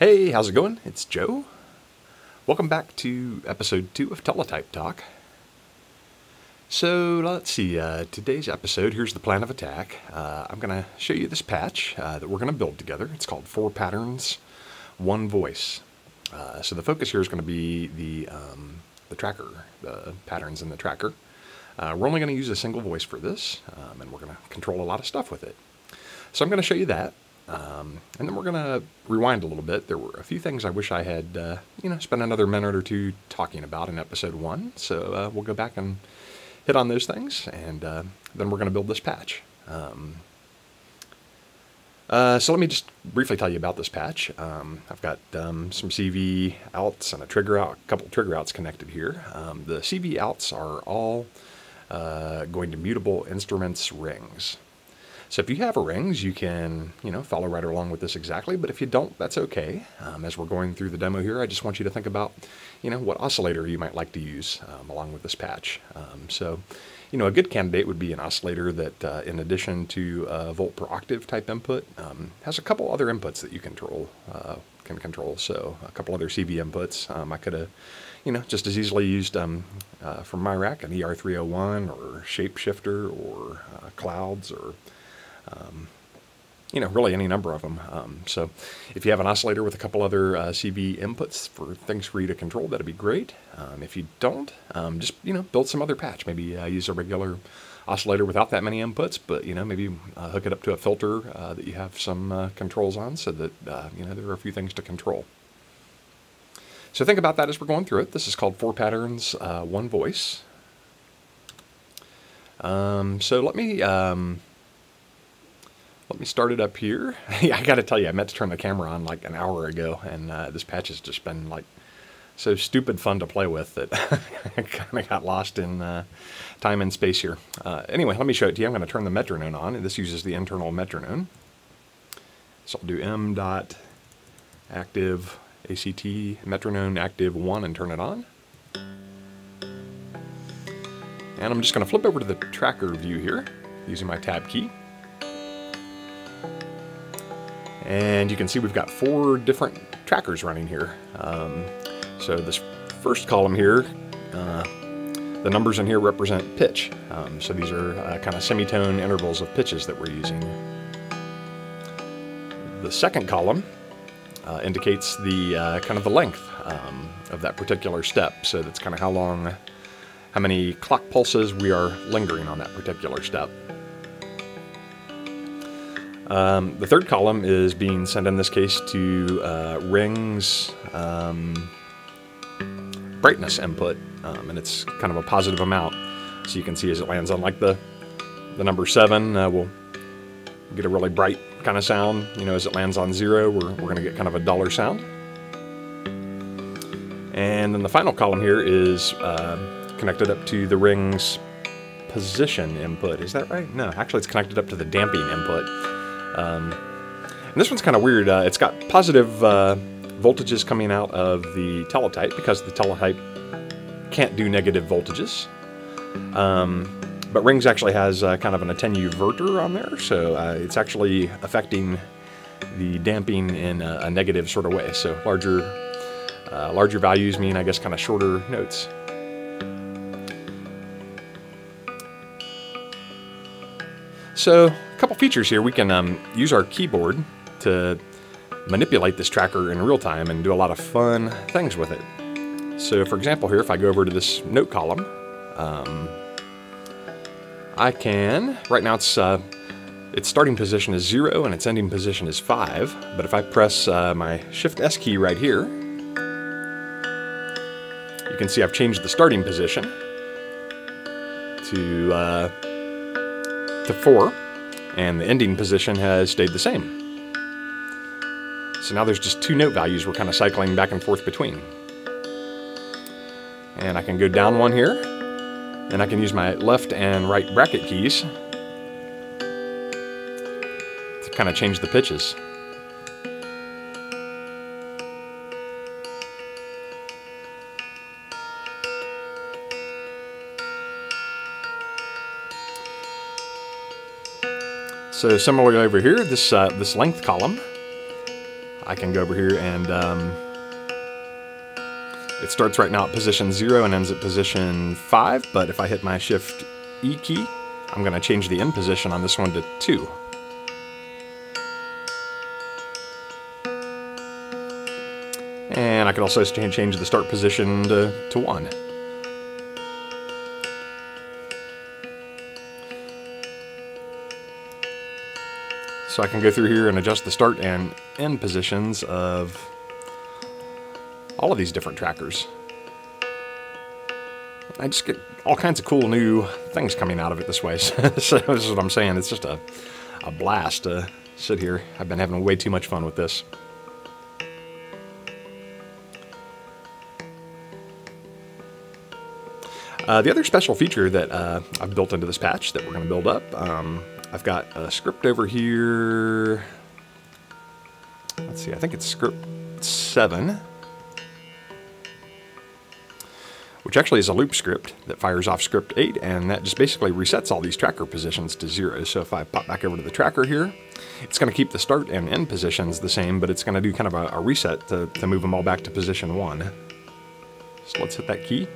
Hey, how's it going? It's Joe. Welcome back to episode 2 of Teletype Talk. So let's see, today's episode, here's the plan of attack. I'm going to show you this patch that we're going to build together. It's called 4 Patterns, 1 Voice. So the focus here is going to be the tracker, the patterns in the tracker. We're only going to use a single voice for this, and we're going to control a lot of stuff with it. So I'm going to show you that. And then we're going to rewind a little bit. There were a few things I wish I had, spent another minute or two talking about in episode 1. So we'll go back and hit on those things, and then we're going to build this patch. So let me just briefly tell you about this patch. I've got some CV outs and a couple trigger outs connected here. The CV outs are all going to mutable instruments rings. So if you have rings, you can, follow right along with this exactly, but if you don't, that's okay. As we're going through the demo here, I just want you to think about, what oscillator you might like to use along with this patch. A good candidate would be an oscillator that, in addition to volt per octave type input, has a couple other inputs that you can control. So a couple other CV inputs. I could have, just as easily used from my rack an ER301 or shapeshifter or clouds or really any number of them. So if you have an oscillator with a couple other CV inputs for things for you to control, that'd be great. If you don't, just, build some other patch. Maybe use a regular oscillator without that many inputs, but, maybe hook it up to a filter that you have some controls on so that, there are a few things to control. So think about that as we're going through it. This is called 4 Patterns, 1 Voice. So let me start it up here. I got to tell you, I meant to turn the camera on like an hour ago, and this patch has just been like so stupid fun to play with that I kind of got lost in time and space here. Anyway, let me show it to you. I'm going to turn the Metronome on, and this uses the internal Metronome. So I'll do m.active ACT Metronome active 1 and turn it on. And I'm just going to flip over to the tracker view here using my tab key. And you can see we've got 4 different trackers running here. So this first column here, the numbers in here represent pitch. So these are kind of semitone intervals of pitches that we're using. The second column indicates the kind of the length of that particular step. So that's kind of how many clock pulses we are lingering on that particular step. The third column is being sent in this case to rings brightness input, and it's kind of a positive amount. So you can see as it lands on like the number 7, we'll get a really bright kind of sound. As it lands on 0, we're going to get kind of a duller sound. And then the final column here is connected up to the ring's position input. Is that right? No, actually it's connected up to the damping input. And this one's kind of weird. It's got positive voltages coming out of the teletype because the teletype can't do negative voltages. But rings actually has kind of an attenuverter on there, so it's actually affecting the damping in a negative sort of way. So larger values mean, I guess, kind of shorter notes. So a couple features here. We can use our keyboard to manipulate this tracker in real time and do a lot of fun things with it. So for example here, if I go over to this note column, I can, right now its starting position is 0 and its ending position is 5, but if I press my Shift S key right here, you can see I've changed the starting position to 4, and the ending position has stayed the same. So now there's just 2 note values we're kind of cycling back and forth between. And I can go down 1 here, and I can use my left and right bracket keys to kind of change the pitches. So similarly over here, this length column, I can go over here and it starts right now at position 0 and ends at position 5, but if I hit my Shift E key, I'm going to change the end position on this one to 2. And I can also change the start position to 1. So I can go through here and adjust the start and end positions of all of these different trackers. I just get all kinds of cool new things coming out of it this way. So this is what I'm saying. It's just a blast to sit here. I've been having way too much fun with this. The other special feature that I've built into this patch that we're going to build up, I've got a script over here. Let's see, I think it's script 7, which actually is a loop script that fires off script 8, and that just basically resets all these tracker positions to 0. So if I pop back over to the tracker here, it's going to keep the start and end positions the same, but it's going to do kind of a reset to move them all back to position 1. So let's hit that key.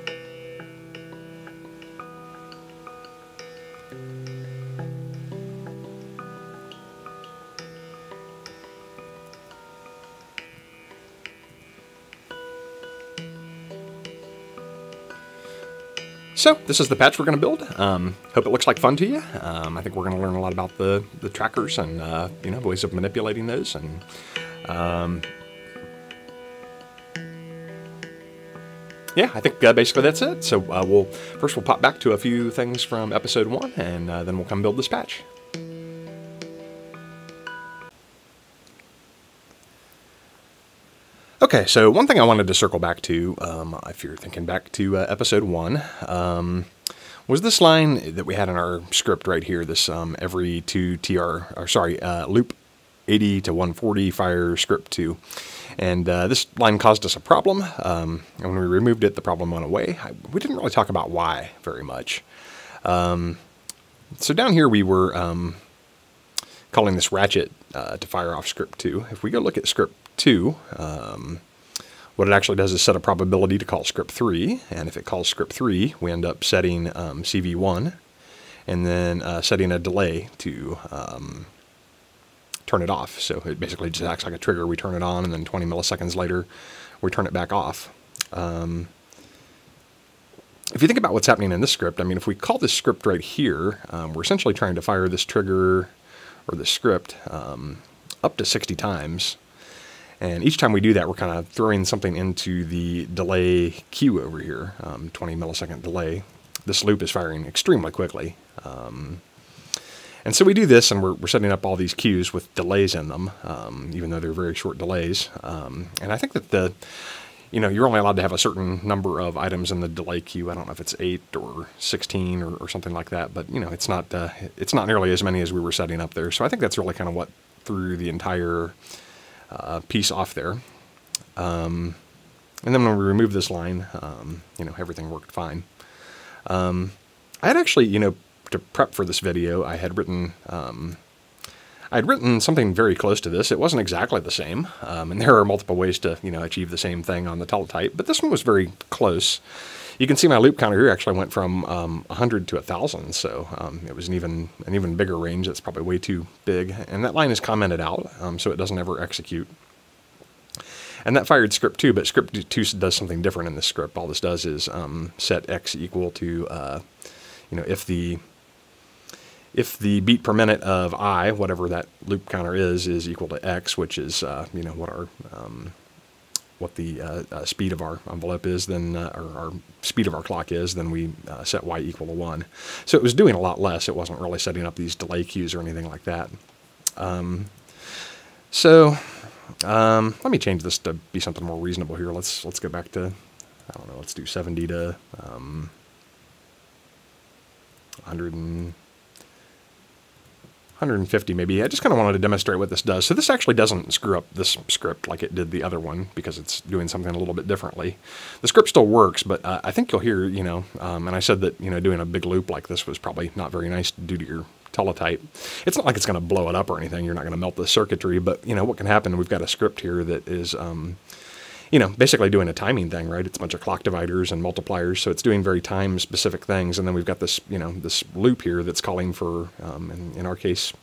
So this is the patch we're going to build. Hope it looks like fun to you. I think we're going to learn a lot about the trackers and you know, ways of manipulating those. And yeah, I think basically that's it. So we'll pop back to a few things from episode 1, and then we'll come build this patch. Okay, so one thing I wanted to circle back to, if you're thinking back to episode 1, was this line that we had in our script right here, this every 2 loop 80 to 140 fire script 2. And this line caused us a problem, and when we removed it, the problem went away. We didn't really talk about why very much. So down here we were calling this ratchet to fire off script 2. If we go look at script 2, what it actually does is set a probability to call script 3, and if it calls script 3, we end up setting CV1, and then setting a delay to turn it off. So it basically just acts like a trigger. We turn it on, and then 20 milliseconds later, we turn it back off. If you think about what's happening in this script, I mean, if we call this script right here, we're essentially trying to fire this trigger, or this script, up to 60 times. And each time we do that, we're kind of throwing something into the delay queue over here, 20 millisecond delay. This loop is firing extremely quickly. And so we do this, and we're setting up all these queues with delays in them, even though they're very short delays. And I think that you're only allowed to have a certain number of items in the delay queue. I don't know if it's 8 or 16 or something like that, but it's not nearly as many as we were setting up there. So I think that's really kind of what threw the entire piece off there. And then when we removed this line, everything worked fine. I had actually, to prep for this video, I had written something very close to this. It wasn't exactly the same, and there are multiple ways to, achieve the same thing on the Teletype, but this one was very close. You can see my loop counter here actually went from 100 to 1,000, so it was an even bigger range. That's probably way too big, and that line is commented out, so it doesn't ever execute. And that fired script 2, but script 2 does something different in this script. All this does is set x equal to, if the beat per minute of I, whatever that loop counter is equal to x, which is what the speed of our envelope is, then or our speed of our clock is, then we set y equal to 1. So it was doing a lot less. It wasn't really setting up these delay queues or anything like that. Let me change this to be something more reasonable here. Let's go back to, I don't know, let's do 70 to 150 maybe. I just kind of wanted to demonstrate what this does. So this actually doesn't screw up this script like it did the other one, because it's doing something a little bit differently. The script still works, but I think you'll hear, and I said that, doing a big loop like this was probably not very nice to do to Teletype. It's not like it's going to blow it up or anything. You're not going to melt the circuitry, but what can happen? We've got a script here that is, basically doing a timing thing, right? It's a bunch of clock dividers and multipliers, so it's doing very time-specific things. And then we've got this, this loop here that's calling for, in our case,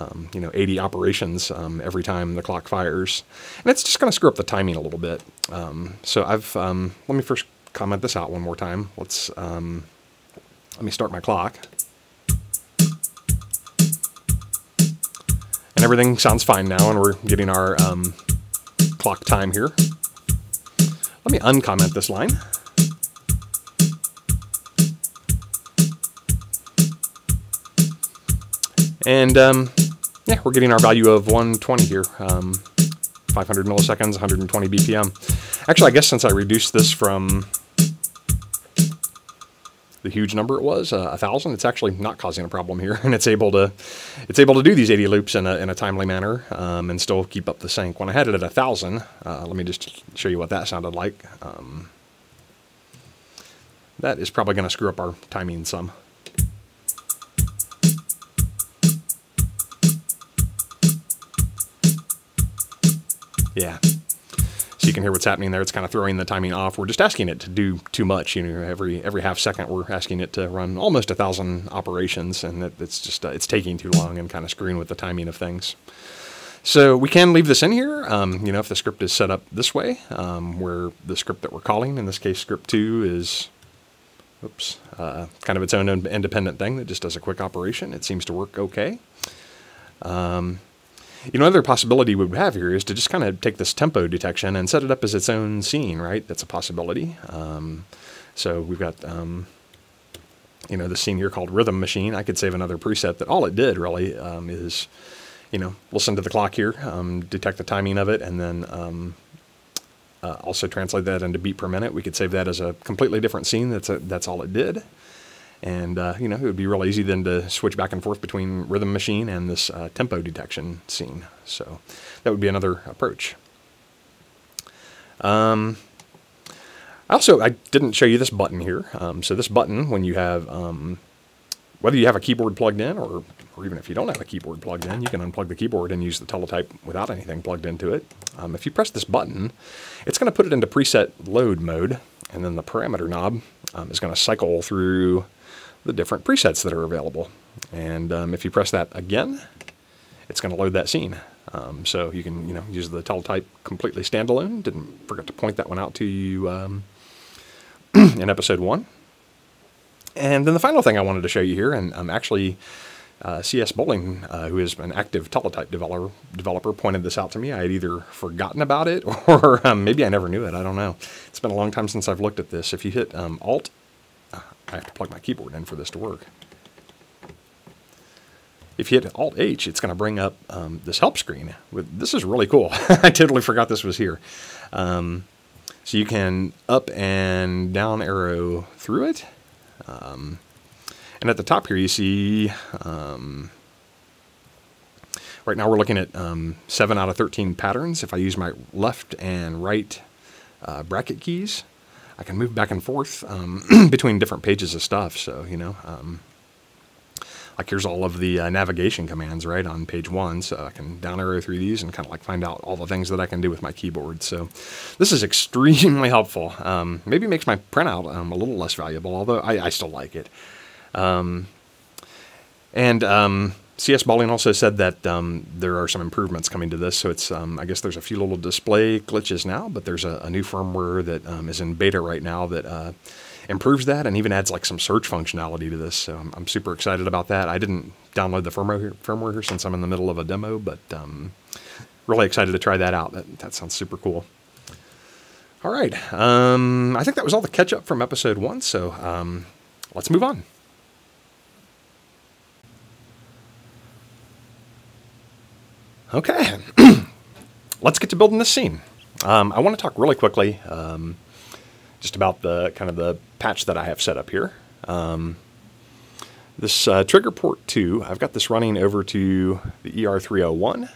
80 operations every time the clock fires. And it's just going to screw up the timing a little bit. So let me first comment this out one more time. Let me start my clock. And everything sounds fine now, and we're getting our clock time here. Let me uncomment this line. And yeah, we're getting our value of 120 here, 500 milliseconds, 120 BPM. Actually, I guess since I reduced this from the huge number it was, 1,000, it's actually not causing a problem here, and it's able to do these 80 loops in a timely manner and still keep up the sync. When I had it at 1,000, let me just show you what that sounded like. That is probably going to screw up our timing some. Yeah. So you can hear what's happening there. It's kind of throwing the timing off. We're just asking it to do too much. Every half second we're asking it to run almost 1,000 operations, and it's just it's taking too long and kind of screwing with the timing of things. So we can leave this in here, if the script is set up this way, where the script that we're calling, in this case script 2, is kind of its own independent thing that just does a quick operation. It seems to work okay. Another possibility we would have here is to just kind of take this tempo detection and set it up as its own scene, right? That's a possibility. So we've got, this scene here called Rhythm Machine. I could save another preset that all it did really is, listen to the clock here, detect the timing of it, and then also translate that into beat per minute. We could save that as a completely different scene. That's all it did. And, it would be real easy then to switch back and forth between Rhythm Machine and this tempo detection scene. So that would be another approach. I didn't show you this button here. So this button, when you have, whether you have a keyboard plugged in or even if you don't have a keyboard plugged in, you can unplug the keyboard and use the Teletype without anything plugged into it. If you press this button, it's going to put it into preset load mode, and then the parameter knob is going to cycle through the different presets that are available. And if you press that again, it's going to load that scene. So you can use the Teletype completely standalone. Didn't forget to point that one out to you in episode 1. And then the final thing I wanted to show you here, and actually CS Bowling, who is an active Teletype developer, pointed this out to me. I had either forgotten about it or maybe I never knew it. I don't know. It's been a long time since I've looked at this. If you hit Alt, I have to plug my keyboard in for this to work. If you hit Alt-H, it's going to bring up this help screen. This is really cool. I totally forgot this was here. So you can up and down arrow through it. And at the top here you see, right now we're looking at 7 out of 13 patterns. If I use my left and right bracket keys, I can move back and forth between different pages of stuff. So, like here's all of the navigation commands, right, on page 1. So I can down arrow through these and kind of like find out all the things that I can do with my keyboard. So this is extremely helpful. Maybe makes my printout a little less valuable, although I still like it. CS Bowling also said that there are some improvements coming to this, so it's I guess there's a few little display glitches now, but there's a new firmware that is in beta right now that improves that and even adds like some search functionality to this. So I'm super excited about that. I didn't download the firmware here since I'm in the middle of a demo, but really excited to try that out. That sounds super cool. All right, I think that was all the catch up from episode 1. So let's move on. Okay, let's get to building this scene. I want to talk really quickly just about the kind of the patch that I have set up here. This trigger port 2, I've got this running over to the ER301,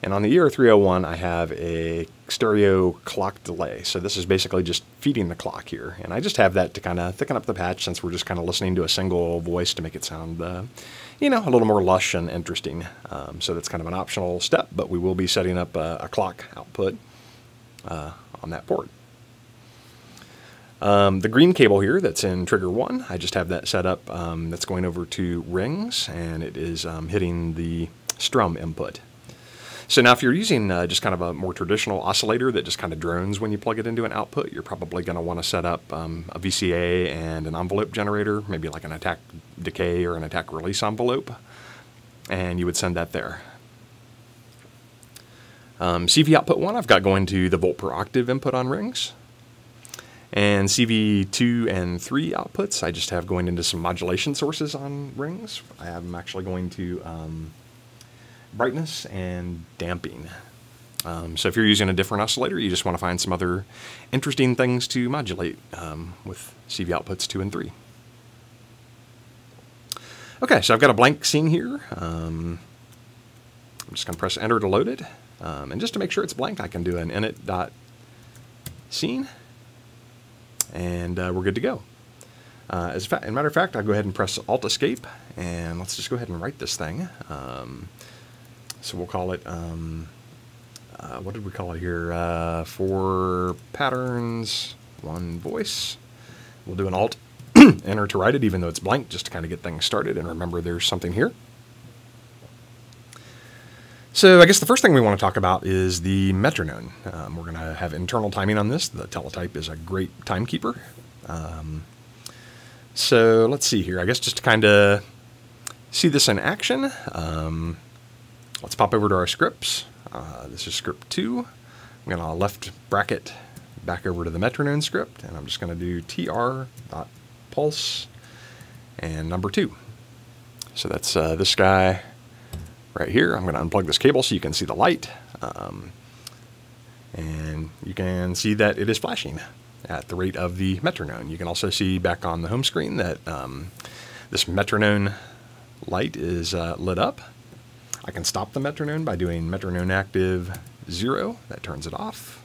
And on the ER301, I have a stereo clock delay. So this is basically just feeding the clock here. And I just have that to kind of thicken up the patch, since we're just kind of listening to a single voice, to make it sound, you know, a little more lush and interesting. So that's kind of an optional step, but we will be setting up a clock output on that port. The green cable here that's in trigger 1, I just have that set up. That's going over to rings, and it is hitting the strum input. So now if you're using just kind of a more traditional oscillator that just kind of drones when you plug it into an output, you're probably going to want to set up a VCA and an envelope generator, maybe like an attack decay or an attack release envelope, and you would send that there. CV output 1 I've got going to the volt per octave input on rings. And CV2 and 3 outputs I just have going into some modulation sources on rings. I have them actually going to brightness and damping. So if you're using a different oscillator, you just want to find some other interesting things to modulate with CV outputs 2 and 3. Okay, so I've got a blank scene here. I'm just going to press enter to load it. And just to make sure it's blank, I can do an init.scene, and we're good to go. As a matter of fact, I'll go ahead and press Alt-Escape, and let's just go ahead and write this thing. So we'll call it, what did we call it here? 4 patterns, 1 voice. We'll do an Alt enter to write it, even though it's blank, just to kind of get things started and remember there's something here. So I guess the first thing we want to talk about is the metronome. We're going to have internal timing on this. The Teletype is a great timekeeper. So let's see here. I guess just to kind of see this in action, let's pop over to our scripts. This is script 2. I'm going to left bracket back over to the metronome script, and I'm just going to do tr.pulse and number 2. So that's this guy right here. I'm going to unplug this cable so you can see the light. And you can see that it is flashing at the rate of the metronome. You can also see back on the home screen that this metronome light is lit up. I can stop the metronome by doing metronome active 0. That turns it off.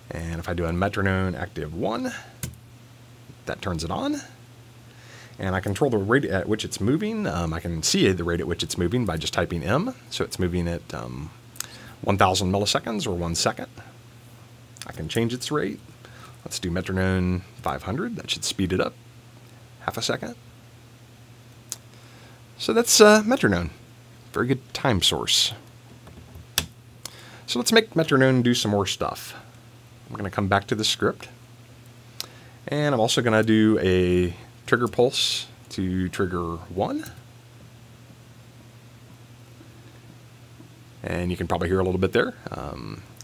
And if I do a metronome active 1, that turns it on. And I control the rate at which it's moving. I can see the rate at which it's moving by just typing M. So it's moving at 1,000 milliseconds or 1 second. I can change its rate. Let's do metronome 500. That should speed it up half a second. So that's metronome. Very good time source. So let's make metronome do some more stuff. I'm going to come back to the script. And I'm also going to do a trigger pulse to trigger 1. And you can probably hear a little bit there.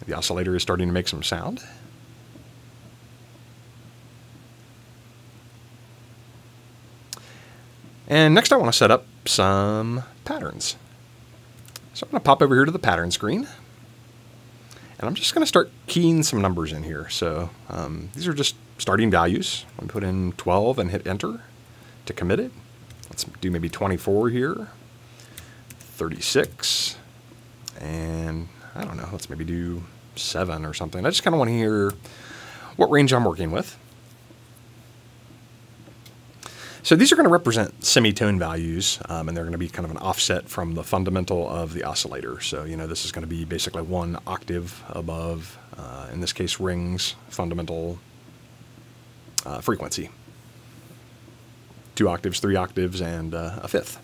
The oscillator is starting to make some sound. And next I want to set up some patterns. So I'm going to pop over here to the pattern screen. And I'm just going to start keying some numbers in here. So these are just starting values. I'm going to put in 12 and hit enter to commit it. Let's do maybe 24 here, 36, and I don't know, let's maybe do 7 or something. I just kind of want to hear what range I'm working with. So these are going to represent semitone values, and they're going to be kind of an offset from the fundamental of the oscillator. So, you know, this is going to be basically 1 octave above, in this case, rings fundamental frequency. 2 octaves, 3 octaves, and a 5th.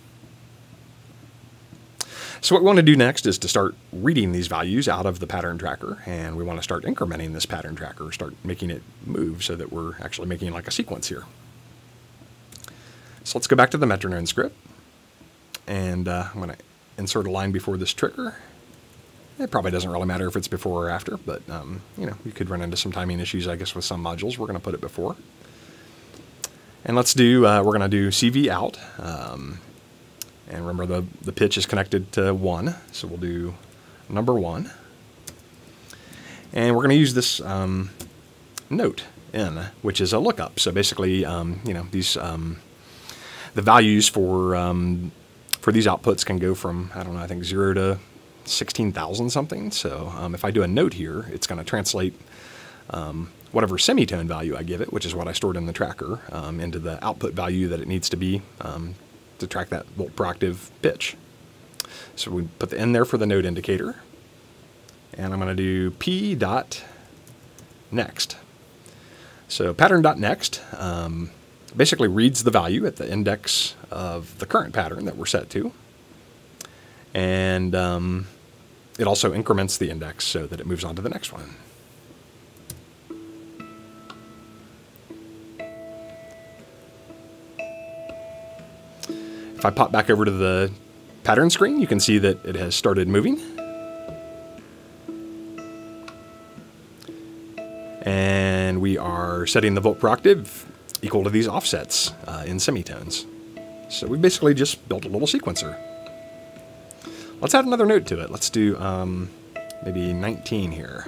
So what we want to do next is to start reading these values out of the pattern tracker, and we want to start incrementing this pattern tracker, start making it move so that we're actually making like a sequence here. So let's go back to the metronome script, and I'm going to insert a line before this trigger. It probably doesn't really matter if it's before or after, but you know, you could run into some timing issues, I guess, with some modules. We're going to put it before. And let's do, we're going to do CV out. And remember the pitch is connected to 1, so we'll do number 1. And we're going to use this note N, which is a lookup. So basically, you know, these the values for these outputs can go from, I don't know, I think 0 to 16,000 something. So if I do a note here, it's going to translate whatever semitone value I give it, which is what I stored in the tracker, into the output value that it needs to be to track that volt per octave pitch. So we put the N there for the note indicator, and I'm going to do P dot next. So pattern dot next basically reads the value at the index of the current pattern that we're set to, and it also increments the index so that it moves on to the next one. If I pop back over to the pattern screen, you can see that it has started moving. And we are setting the volt per octave equal to these offsets in semitones. So we basically just built a little sequencer. Let's add another note to it. Let's do maybe 19 here.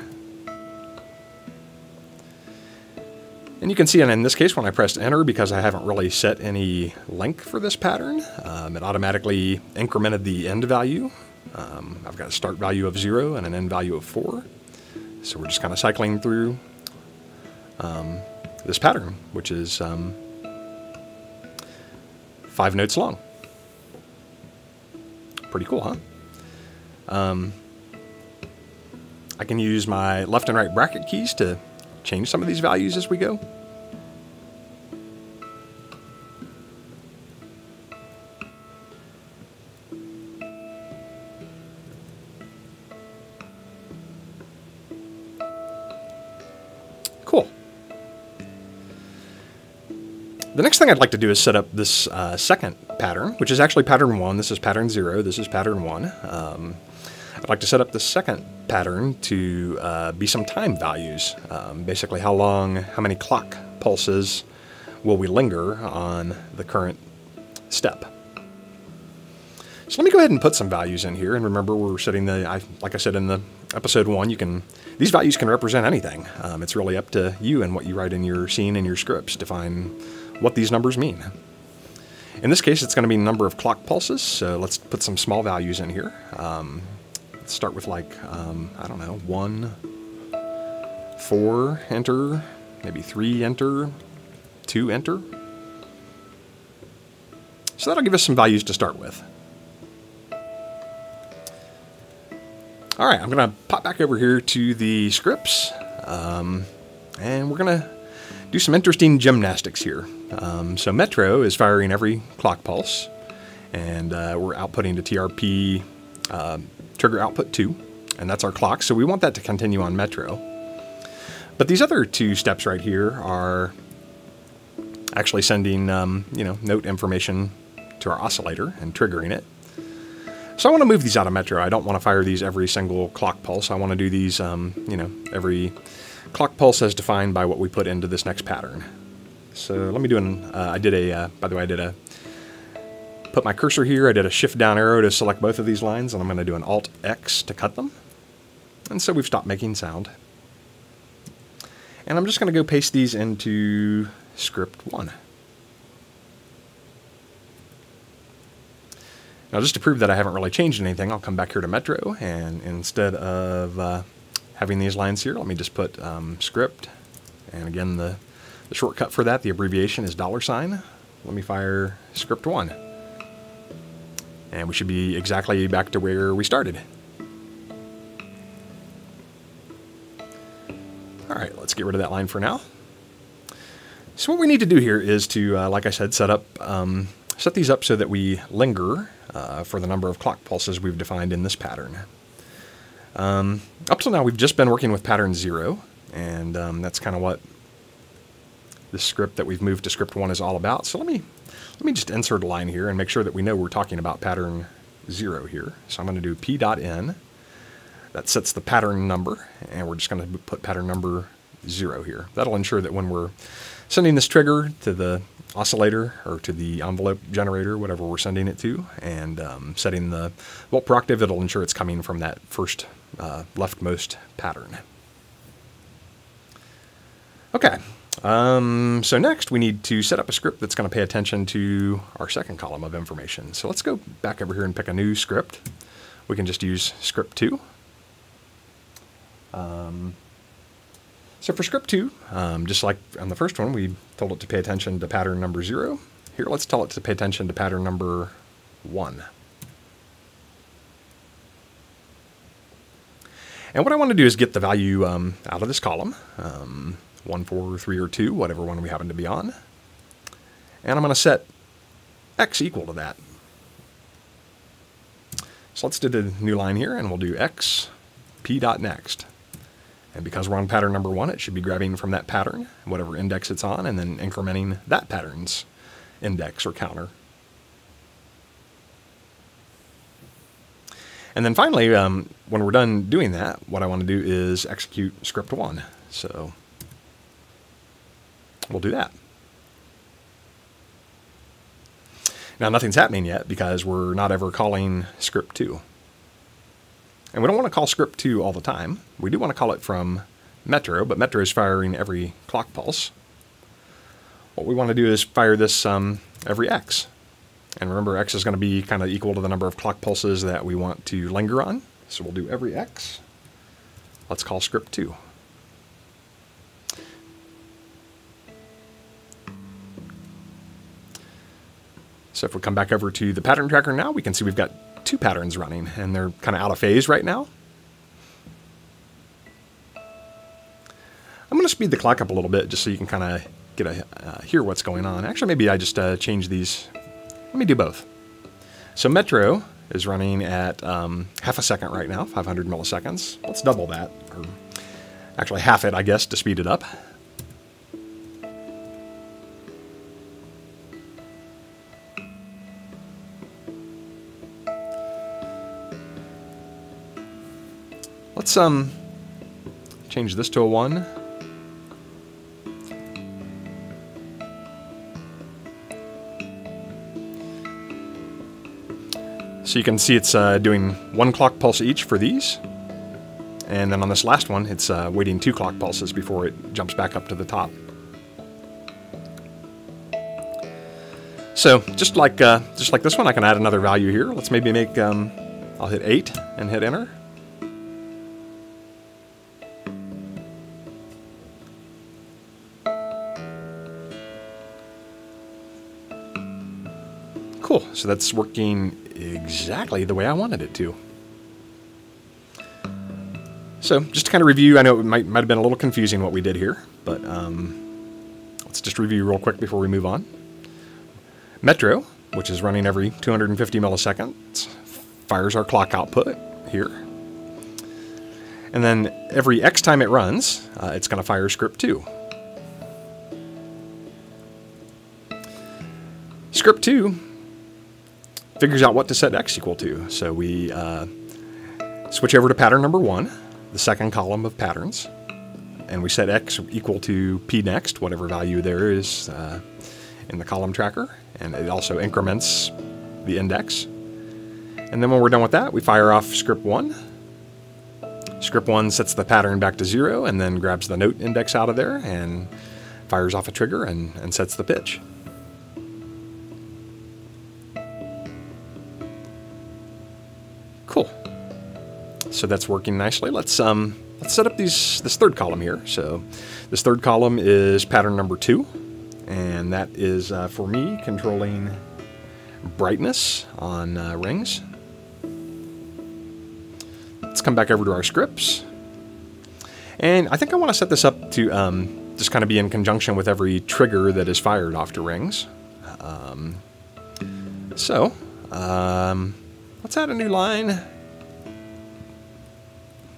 And you can see, and in this case, when I pressed enter, because I haven't really set any length for this pattern, it automatically incremented the end value. I've got a start value of 0 and an end value of 4. So we're just kind of cycling through this pattern, which is 5 notes long. Pretty cool, huh? I can use my left and right bracket keys to change some of these values as we go. Cool. The next thing I'd like to do is set up this second pattern, which is actually pattern 1. This is pattern 0. This is pattern 1. I'd like to set up the second pattern to be some time values. Basically how many clock pulses will we linger on the current step. So let me go ahead and put some values in here. And remember, we're setting like I said in the episode 1, these values can represent anything. It's really up to you and what you write in your scene and your scripts to find what these numbers mean. In this case, it's going to be number of clock pulses. So let's put some small values in here. Let's start with like, I don't know, 1, 4, enter, maybe 3, enter, 2, enter. So that'll give us some values to start with. All right, I'm going to pop back over here to the scripts, and we're going to do some interesting gymnastics here. So Metro is firing every clock pulse, and we're outputting to TRP trigger output 2, and that's our clock, so we want that to continue on Metro. But these other two steps right here are actually sending note information to our oscillator and triggering it. So I want to move these out of Metro. I don't want to fire these every single clock pulse. I want to do these every clock pulse as defined by what we put into this next pattern. So let me do put my cursor here. I did a shift down arrow to select both of these lines, and I'm going to do an Alt X to cut them. And so we've stopped making sound. And I'm just going to go paste these into script 1. Now, just to prove that I haven't really changed anything, I'll come back here to Metro, and instead of having these lines here, let me just put script, and again, the shortcut for that, the abbreviation is $. Let me fire script 1. And we should be exactly back to where we started. All right, let's get rid of that line for now. So what we need to do here is to, like I said, set these up so that we linger for the number of clock pulses we've defined in this pattern. Up till now, we've just been working with pattern 0, and that's kind of what this script that we've moved to script 1 is all about. So let me just insert a line here and make sure that we know we're talking about pattern 0 here. So I'm going to do p.n. That sets the pattern number, and we're just going to put pattern number 0 here. That'll ensure that when we're sending this trigger to the oscillator or to the envelope generator, whatever we're sending it to, and setting the volt per octave, it'll ensure it's coming from that first leftmost pattern. Okay, so next we need to set up a script that's going to pay attention to our second column of information. So let's go back over here and pick a new script. we can just use script 2. So for script 2, just like on the first one, we told it to pay attention to pattern number 0. Here, let's tell it to pay attention to pattern number 1. And what I want to do is get the value out of this column, 1, 4, 3, or 2, whatever one we happen to be on. And I'm going to set x equal to that. So let's do the new line here, and we'll do x p.next. And because we're on pattern number 1, it should be grabbing from that pattern, whatever index it's on, and then incrementing that pattern's index or counter. And then finally, when we're done doing that, what I want to do is execute script 1. So we'll do that. Now nothing's happening yet because we're not ever calling script 2. And we don't want to call script 2 all the time. We do want to call it from Metro, but Metro is firing every clock pulse. What we want to do is fire this every x. And remember, x is going to be kind of equal to the number of clock pulses that we want to linger on. So we'll do every x. Let's call script 2. So if we come back over to the pattern tracker now, we can see we've got 2 patterns running, and they're kind of out of phase right now. I'm going to speed the clock up a little bit just so you can kind of get a hear what's going on. Actually, maybe I just change these. Let me do both. So Metro is running at half a second right now, 500 milliseconds. Let's double that, or actually half it, I guess, to speed it up. Let's change this to a 1. So you can see it's doing 1 clock pulse each for these. And then on this last one, it's waiting 2 clock pulses before it jumps back up to the top. So just like this one, I can add another value here. Let's maybe make, I'll hit 8 and hit enter. Cool, so that's working exactly the way I wanted it to. So just to kind of review, I know it might have been a little confusing what we did here, but let's just review real quick before we move on. Metro, which is running every 250 milliseconds, fires our clock output here. And then every X time it runs, it's going to fire script 2. Script 2 figures out what to set X equal to. So we switch over to pattern number 1, the second column of patterns, and we set X equal to P next, whatever value there is in the column tracker, and it also increments the index. And then when we're done with that, we fire off script 1. Script 1 sets the pattern back to 0 and then grabs the note index out of there and fires off a trigger and sets the pitch. Cool. So that's working nicely. Let's set up this third column here. So this third column is pattern number 2, and that is for me controlling brightness on rings. Let's come back over to our scripts, and I think I want to set this up to just kind of be in conjunction with every trigger that is fired off to rings. Let's add a new line.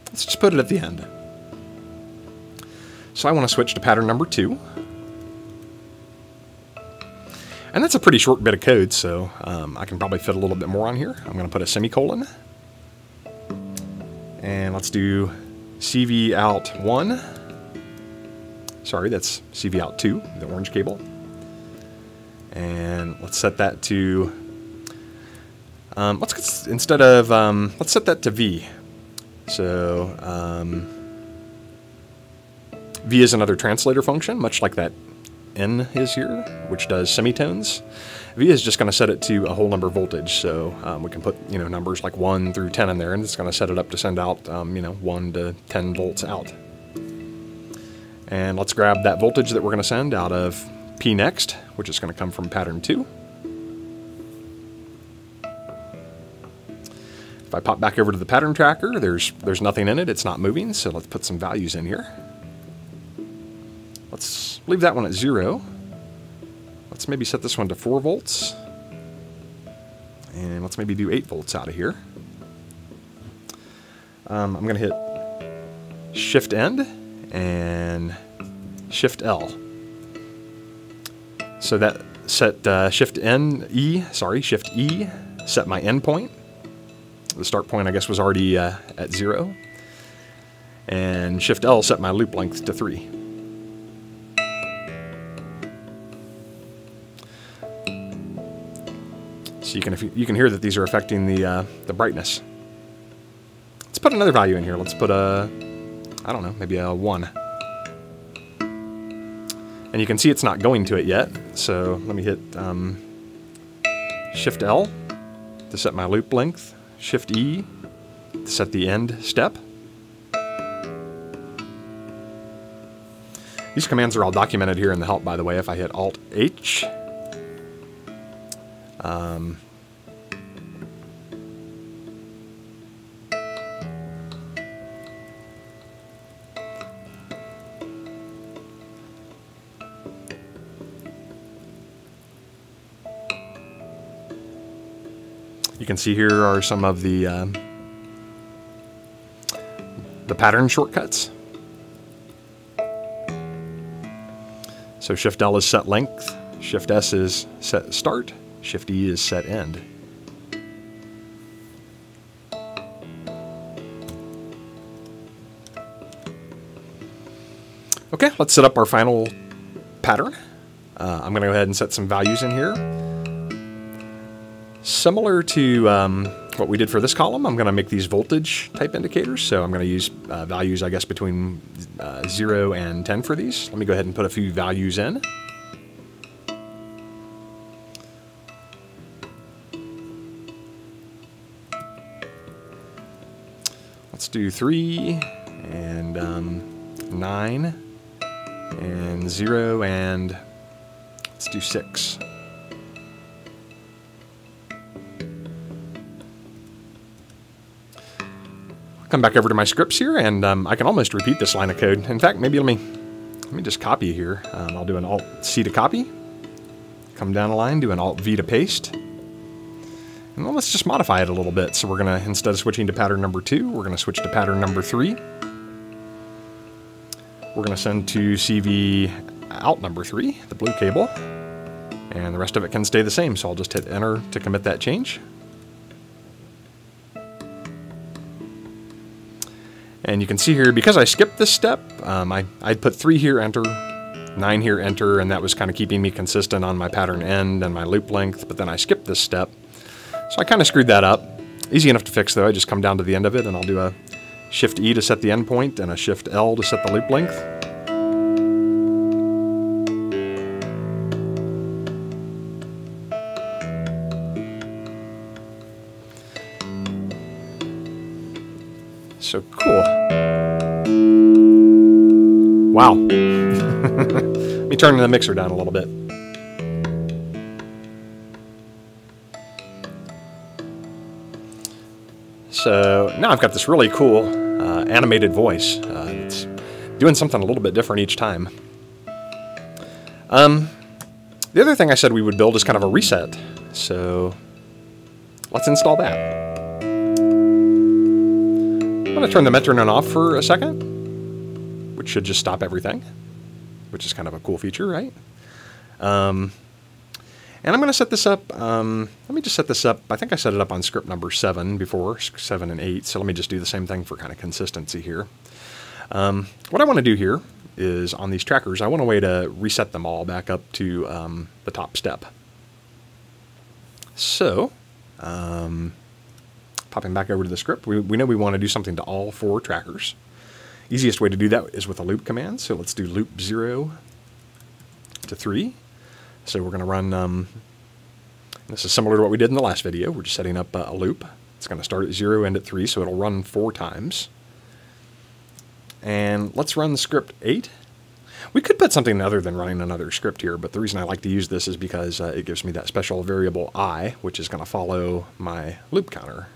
Let's just put it at the end. So I want to switch to pattern number 2. And that's a pretty short bit of code, so I can probably fit a little bit more on here. I'm going to put a semicolon. And let's do CV out 1. Sorry, that's CV out 2, the orange cable. And let's set that to, let's set that to V. So V is another translator function, much like that N is here, which does semitones. V is just going to set it to a whole number voltage, so we can put numbers like 1 through 10 in there, and it's going to set it up to send out 1 to 10 volts out. And let's grab that voltage that we're going to send out of P next, which is going to come from pattern 2. If I pop back over to the pattern tracker, there's nothing in it, it's not moving, so let's put some values in here. Let's leave that one at 0. Let's maybe set this one to 4 volts. And let's maybe do 8 volts out of here. I'm going to hit Shift End and Shift L. So that set Shift E, set my end point. The start point, I guess, was already at 0. And Shift L set my loop length to 3. So you can hear that these are affecting the brightness. Let's put another value in here. Let's put I don't know, maybe a 1. And you can see it's not going to it yet. So let me hit Shift L to set my loop length. Shift E to set the end step. These commands are all documented here in the help, by the way. If I hit Alt H, you can see here are some of the pattern shortcuts. So Shift L is set length, Shift S is set start, Shift E is set end. Okay, let's set up our final pattern. I'm going to go ahead and set some values in here. Similar to what we did for this column, I'm going to make these voltage type indicators. So I'm going to use values, I guess, between 0 and 10 for these. Let me go ahead and put a few values in. Let's do 3 and 9 and 0 and let's do 6. Come back over to my scripts here, and I can almost repeat this line of code. In fact, maybe let me just copy here. I'll do an Alt C to copy. Come down a line, do an Alt V to paste. And then let's just modify it a little bit. So we're going to, instead of switching to pattern number 2, we're going to switch to pattern number 3. We're going to send to CV out number 3, the blue cable. And the rest of it can stay the same, so I'll just hit Enter to commit that change. And you can see here, because I skipped this step, I put 3 here, enter, 9 here, enter, and that was kind of keeping me consistent on my pattern end and my loop length, but then I skipped this step. So I kind of screwed that up. Easy enough to fix, though. I just come down to the end of it, and I'll do a Shift E to set the end point and a Shift L to set the loop length. So cool. Wow. Let me turn the mixer down a little bit. So now I've got this really cool animated voice. It's doing something a little bit different each time. The other thing I said we would build is kind of a reset. So let's install that. I'm going to turn the Metronome off for a second, which should just stop everything, which is kind of a cool feature, right? And I'm going to set this up, let me just set this up, I think I set it up on script number 7 before, 7 and 8, so let me just do the same thing for kind of consistency here. What I want to do here is, on these trackers, I want a way to reset them all back up to the top step. So, popping back over to the script, we know we want to do something to all 4 trackers. Easiest way to do that is with a loop command, so let's do loop 0 to 3. So we're going to run, this is similar to what we did in the last video. We're just setting up a loop. It's going to start at 0, end at 3, so it'll run 4 times. And let's run the script 8. We could put something other than running another script here, but the reason I like to use this is because it gives me that special variable I, which is going to follow my loop counter.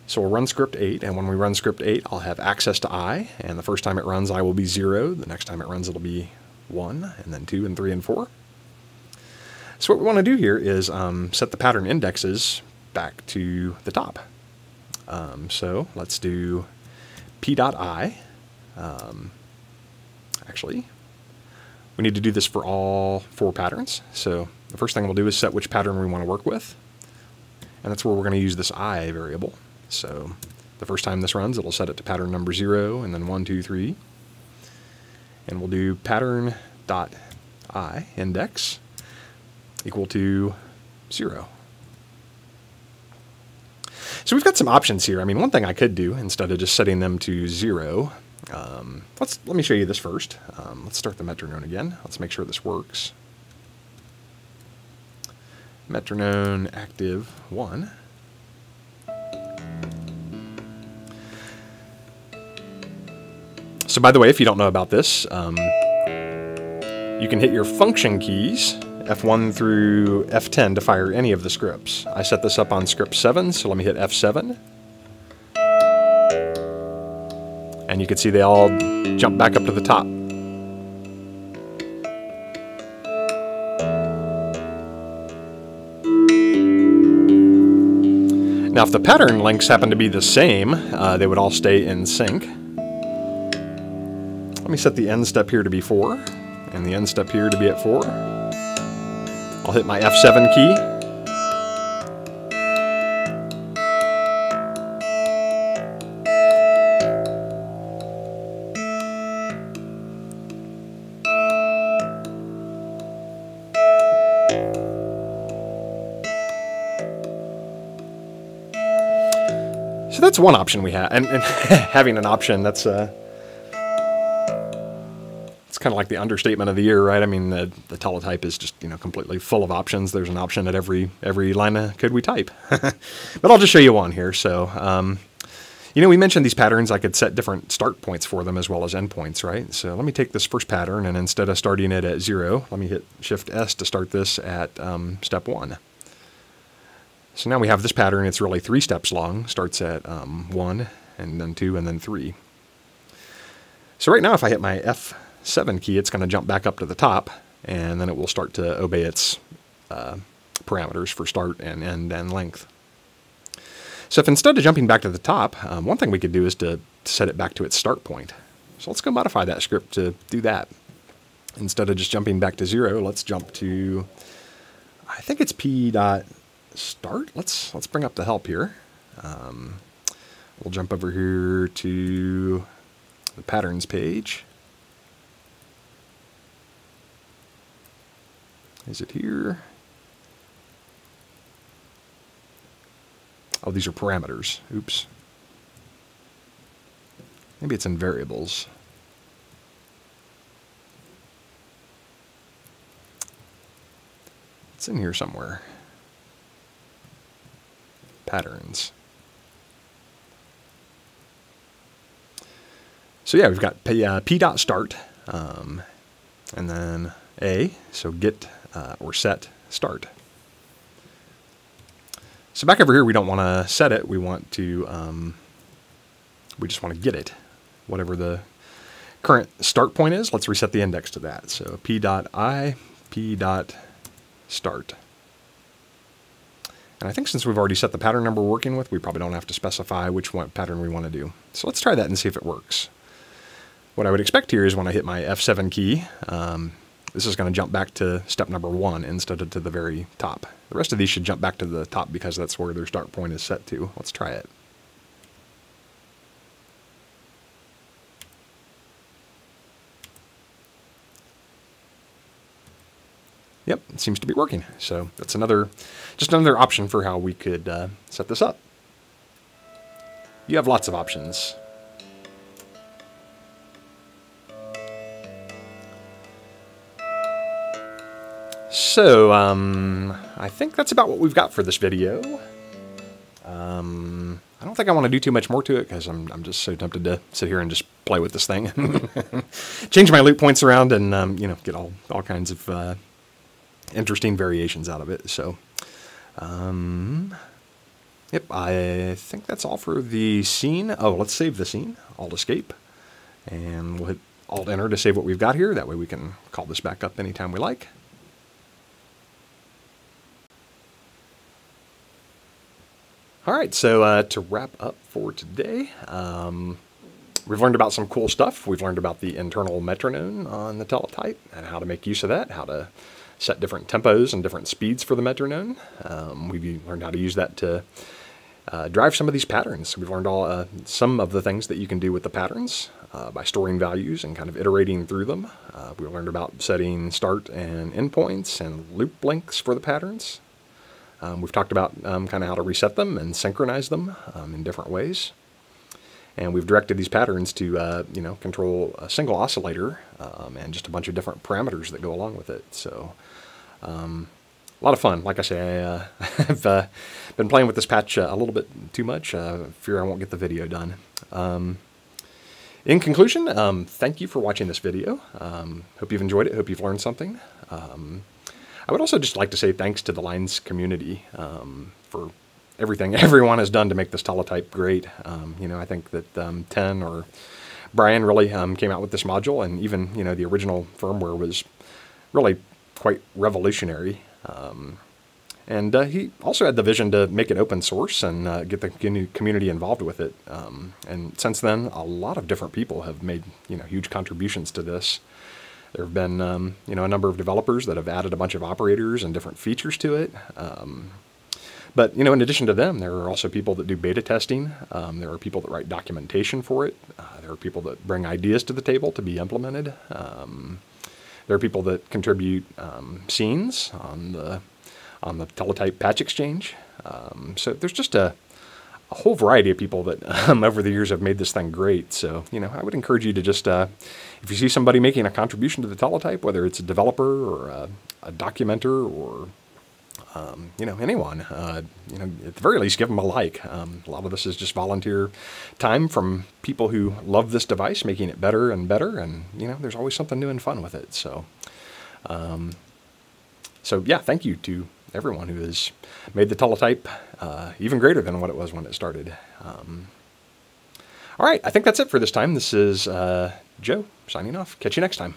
So we'll run script 8, and when we run script 8, I'll have access to I, and the first time it runs, I will be 0. The next time it runs, it'll be 1, and then 2, and 3, and 4. So what we want to do here is set the pattern indexes back to the top. So let's do p.i. Actually, we need to do this for all 4 patterns. So the first thing we'll do is set which pattern we want to work with. And that's where we're going to use this I variable. So the first time this runs, it'll set it to pattern number 0, and then 1, 2, 3. And we'll do pattern.i index equal to 0. So we've got some options here. I mean, one thing I could do, instead of just setting them to 0, let me show you this first. Let's start the metronome again. Let's make sure this works. Metronome active 1. So by the way, if you don't know about this, you can hit your function keys, F1 through F10, to fire any of the scripts. I set this up on script 7, so let me hit F7. And you can see they all jump back up to the top. Now if the pattern lengths happen to be the same, they would all stay in sync. Let me set the end step here to be 4, and the end step here to be at 4. I'll hit my F7 key. So that's one option we have, and having an option, that's it's kind of like the understatement of the year, right? I mean, the teletype is just, completely full of options. There's an option at every line of code we type. But I'll just show you one here. So, we mentioned these patterns. I could set different start points for them as well as end points, right? So let me take this first pattern, and instead of starting it at 0, let me hit Shift S to start this at step 1. So now we have this pattern. It's really 3 steps long. Starts at 1, and then 2, and then 3. So right now, if I hit my F7 key, it's going to jump back up to the top, and then it will start to obey its parameters for start and end and length. So if instead of jumping back to the top, one thing we could do is to set it back to its start point. So let's go modify that script to do that. Instead of just jumping back to 0, let's jump to, I think it's p.start. Let's bring up the help here. We'll jump over here to the patterns page. Is it here? Oh, these are parameters. Oops. Maybe it's in variables. It's in here somewhere. Patterns. So yeah, we've got p.start, and then a, so get or set start. So back over here, we don't want to set it. We want to, we just want to get it. Whatever the current start point is, let's reset the index to that. So p.i, p.start. And I think since we've already set the pattern number we're working with, we probably don't have to specify which one pattern we want to do. So let's try that and see if it works. What I would expect here is when I hit my F7 key, this is going to jump back to step number 1 instead of to the very top. The rest of these should jump back to the top because that's where their start point is set to. Let's try it. Yep, it seems to be working. So that's just another option for how we could set this up. You have lots of options. So, I think that's about what we've got for this video. I don't think I want to do too much more to it because I'm just so tempted to sit here and just play with this thing. Change my loop points around and, you know, get all kinds of interesting variations out of it. So, yep, I think that's all for the scene. Oh, let's save the scene. Alt Escape. And we'll hit Alt Enter to save what we've got here. That way we can call this back up anytime we like. All right, so to wrap up for today, we've learned about some cool stuff. We've learned about the internal metronome on the Teletype and how to make use of that, how to set different tempos and different speeds for the metronome. We've learned how to use that to drive some of these patterns. We've learned some of the things that you can do with the patterns by storing values and kind of iterating through them. We learned about setting start and end points and loop lengths for the patterns. We've talked about kind of how to reset them and synchronize them in different ways. And we've directed these patterns to, you know, control a single oscillator and just a bunch of different parameters that go along with it. So a lot of fun. Like I say, I've been playing with this patch a little bit too much. Fear I won't get the video done. In conclusion, thank you for watching this video. Hope you've enjoyed it. Hope you've learned something. I would also just like to say thanks to the Lines community for everything everyone has done to make this Teletype great. You know, I think that 10 or Brian really came out with this module, and even, you know, the original firmware was really quite revolutionary. And he also had the vision to make it open source and get the community involved with it. And since then, a lot of different people have made, you know, huge contributions to this. There have been, you know, a number of developers that have added a bunch of operators and different features to it. But, you know, in addition to them, there are also people that do beta testing. There are people that write documentation for it. There are people that bring ideas to the table to be implemented. There are people that contribute scenes on the Teletype Patch Exchange. So there's just a whole variety of people that over the years have made this thing great. So, you know, I would encourage you to just, if you see somebody making a contribution to the Teletype, whether it's a developer or a documenter or, you know, anyone, you know, at the very least, give them a like. A lot of this is just volunteer time from people who love this device, making it better and better. And, you know, there's always something new and fun with it. So, so yeah, thank you to everyone who has made the Teletype even greater than what it was when it started. All right, I think that's it for this time. This is Joe signing off. Catch you next time.